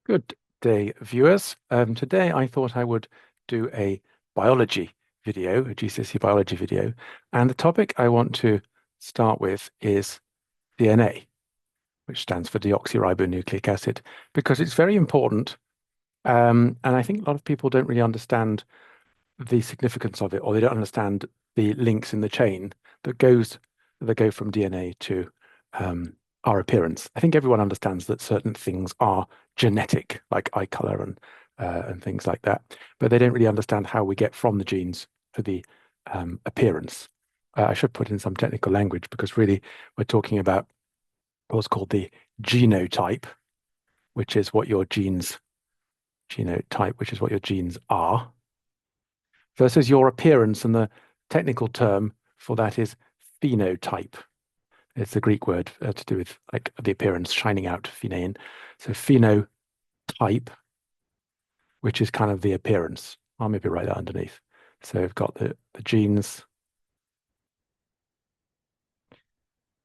Good day, viewers. Today I thought I would do a biology video, a GCSE biology video, and the topic I want to start with is DNA, which stands for deoxyribonucleic acid, because it's very important, and I think a lot of people don't really understand the significance of it, or they don't understand the links in the chain that go from DNA to um, our appearance. I think everyone understands that certain things are genetic, like eye color and things like that, but they don't really understand how we get from the genes to the appearance. I should put in some technical language because really we're talking about what's called the genotype, which is what your genes genotype, which is what your genes are, versus your appearance, and the technical term for that is phenotype. It's the Greek word to do with like the appearance, shining out, phenein. So phenotype, which is kind of the appearance. I'll maybe write that underneath. So we've got the genes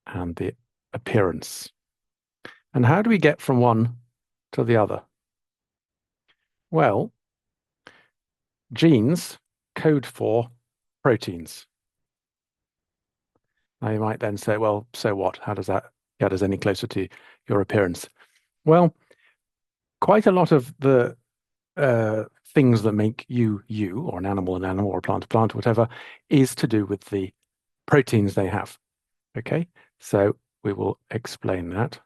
and the appearance. And how do we get from one to the other? Well, genes code for proteins. Now you might then say, well, so what? How does that get us any closer to your appearance? Well, quite a lot of the things that make you, or an animal, or a plant, whatever, is to do with the proteins they have. Okay, so we will explain that.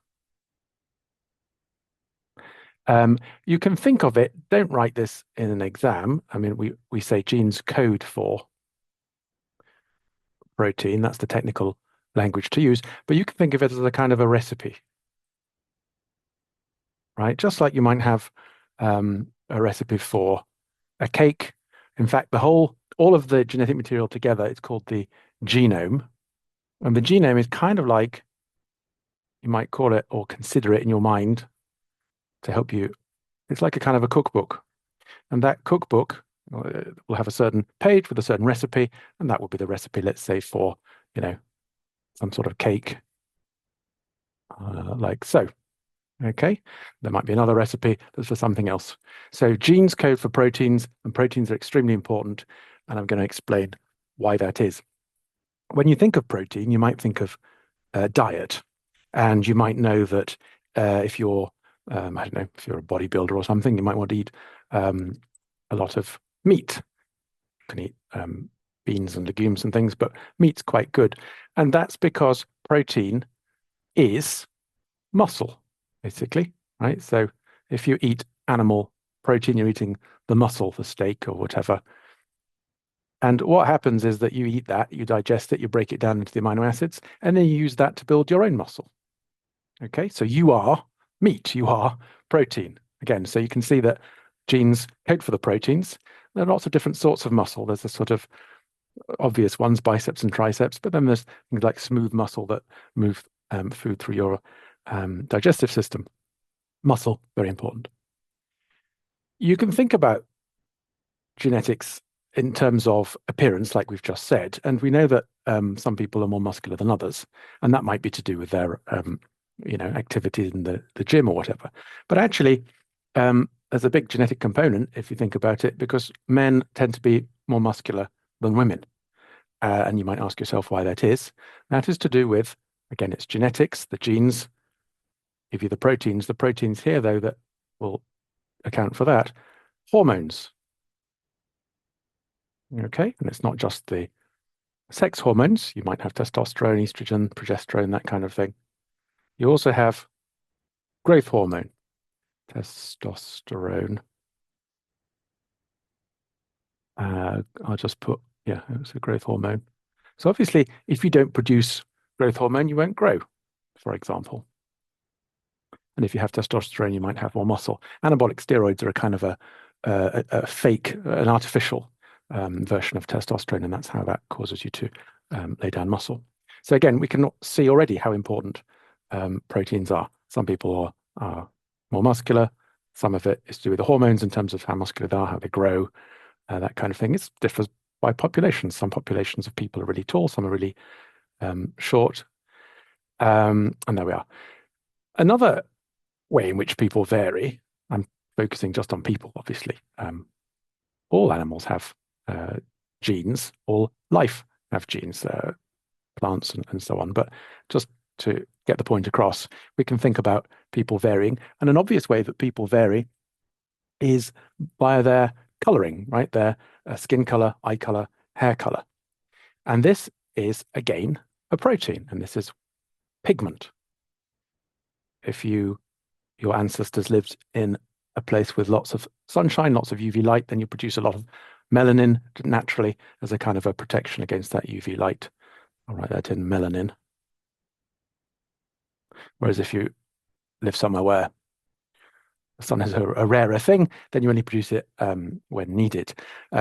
You can think of it, don't write this in an exam. I mean, we say genes code for protein. That's the technical language to use, but you can think of it as a kind of a recipe, right? Just like you might have a recipe for a cake. In fact, all of the genetic material together, it's called the genome. And the genome is kind of like, you might call it or consider it in your mind to help you. It's like a kind of a cookbook. And that cookbook will have a certain page with a certain recipe, and that will be the recipe, let's say, for, some sort of cake, like so. Okay, there might be another recipe that's for something else. So genes code for proteins, and proteins are extremely important, and I'm going to explain why that is. When you think of protein, you might think of diet, and you might know that if you're, I don't know, if you're a bodybuilder or something, you might want to eat a lot of meat. You can eat beans and legumes and things, but meat's quite good. And that's because protein is muscle, basically, right? So if you eat animal protein, you're eating the muscle, the steak or whatever. And what happens is that you eat that, you digest it, you break it down into the amino acids, and then you use that to build your own muscle. Okay, so you are meat, you are protein. Again, so you can see that genes code for the proteins. There are lots of different sorts of muscle. There's a sort of obvious ones, biceps and triceps, but then there's things like smooth muscle that move food through your digestive system. Muscle, very important. You can think about genetics in terms of appearance, like we've just said, and we know that some people are more muscular than others, and that might be to do with their activities in the gym or whatever. But actually, there's a big genetic component, if you think about it, because men tend to be more muscular than women. And you might ask yourself why that is. That is to do with, again, it's genetics. The genes give you the proteins. The proteins here, though, that will account for that. Hormones. Okay, and it's not just the sex hormones. You might have testosterone, estrogen, progesterone, that kind of thing. You also have growth hormone, testosterone. I'll just put, yeah, it's a growth hormone. So obviously, if you don't produce growth hormone, you won't grow, for example. And if you have testosterone, you might have more muscle. Anabolic steroids are a kind of a fake, an artificial version of testosterone, and that's how that causes you to lay down muscle. So again, we can see already how important proteins are. Some people are more muscular. Some of it is to do with the hormones in terms of how muscular they are, how they grow, that kind of thing. It differs by populations. Some populations of people are really tall, some are really short. And there we are. Another way in which people vary I'm focusing just on people, obviously. All animals have genes, all life have genes, plants and so on. But just to get the point across, we can think about people varying. And an obvious way that people vary is via their coloring, right? Their skin color, eye color, hair color. And this is, again, a protein, and this is pigment. If your ancestors lived in a place with lots of sunshine, lots of UV light, then you produce a lot of melanin naturally as a kind of a protection against that UV light. I'll write that in, melanin. Whereas if you live somewhere where the sun is a rarer thing, then you only produce it when needed.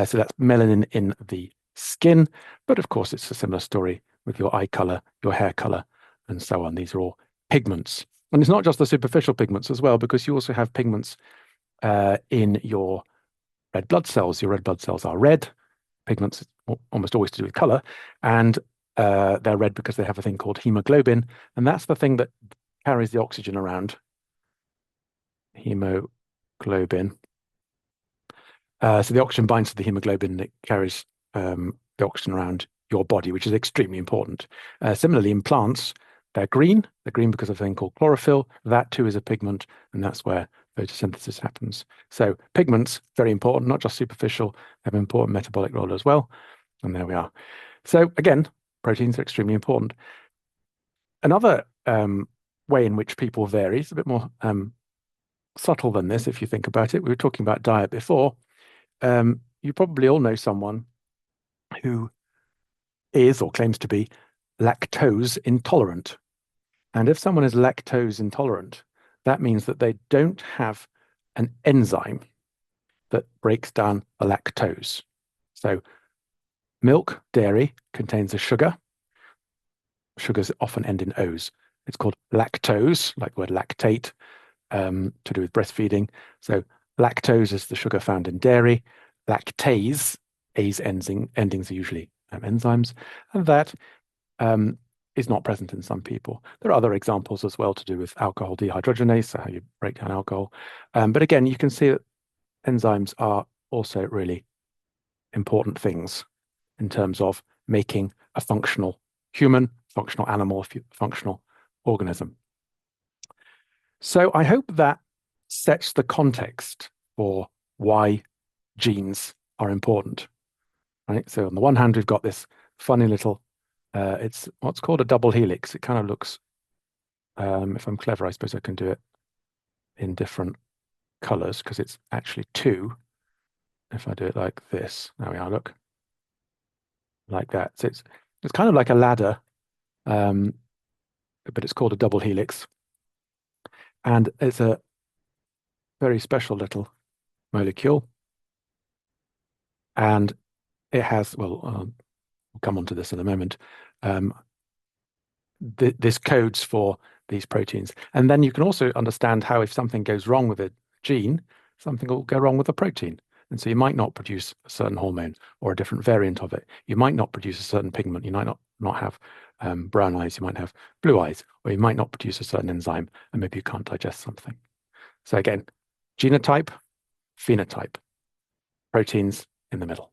So that's melanin in the skin. But of course, it's a similar story with your eye color, your hair color, and so on. These are all pigments. And it's not just the superficial pigments as well, because you also have pigments in your red blood cells. Your red blood cells are red. Pigments almost always to do with color. And they're red because they have a thing called hemoglobin. And that's the thing that carries the oxygen around. Hemoglobin. So the oxygen binds to the hemoglobin and it carries the oxygen around your body, which is extremely important. Similarly, in plants, they're green. They're green because of a thing called chlorophyll. That too is a pigment, and that's where photosynthesis happens. So pigments, very important, not just superficial, have an important metabolic role as well. And there we are. So again, proteins are extremely important. Another way in which people vary is a bit more subtle than this, if you think about it. We were talking about diet before. You probably all know someone who is or claims to be lactose intolerant. And if someone is lactose intolerant, that means that they don't have an enzyme that breaks down the lactose. So milk, dairy contains a sugar. Sugars often end in O's. It's called lactose, like the word lactate, to do with breastfeeding. So lactose is the sugar found in dairy. Lactase, A's endings are usually enzymes, and that is not present in some people. There are other examples as well to do with alcohol dehydrogenase, so how you break down alcohol. But again, you can see that enzymes are also really important things in terms of making a functional human, functional animal, functional organism. So I hope that sets the context for why genes are important, right? So on the one hand, we've got this funny little, it's what's called a double helix. It kind of looks, if I'm clever, I suppose I can do it in different colors because it's actually two. If I do it like this, there we are, look, like that. So it's kind of like a ladder, but it's called a double helix. And it's a very special little molecule. And it has, well, we'll come on to this in a moment. This codes for these proteins. And then you can also understand how if something goes wrong with a gene, something will go wrong with a protein. And so you might not produce a certain hormone or a different variant of it. You might not produce a certain pigment. You might not have brown eyes. You might have blue eyes, or you might not produce a certain enzyme, and maybe you can't digest something. So again, genotype, phenotype, proteins in the middle.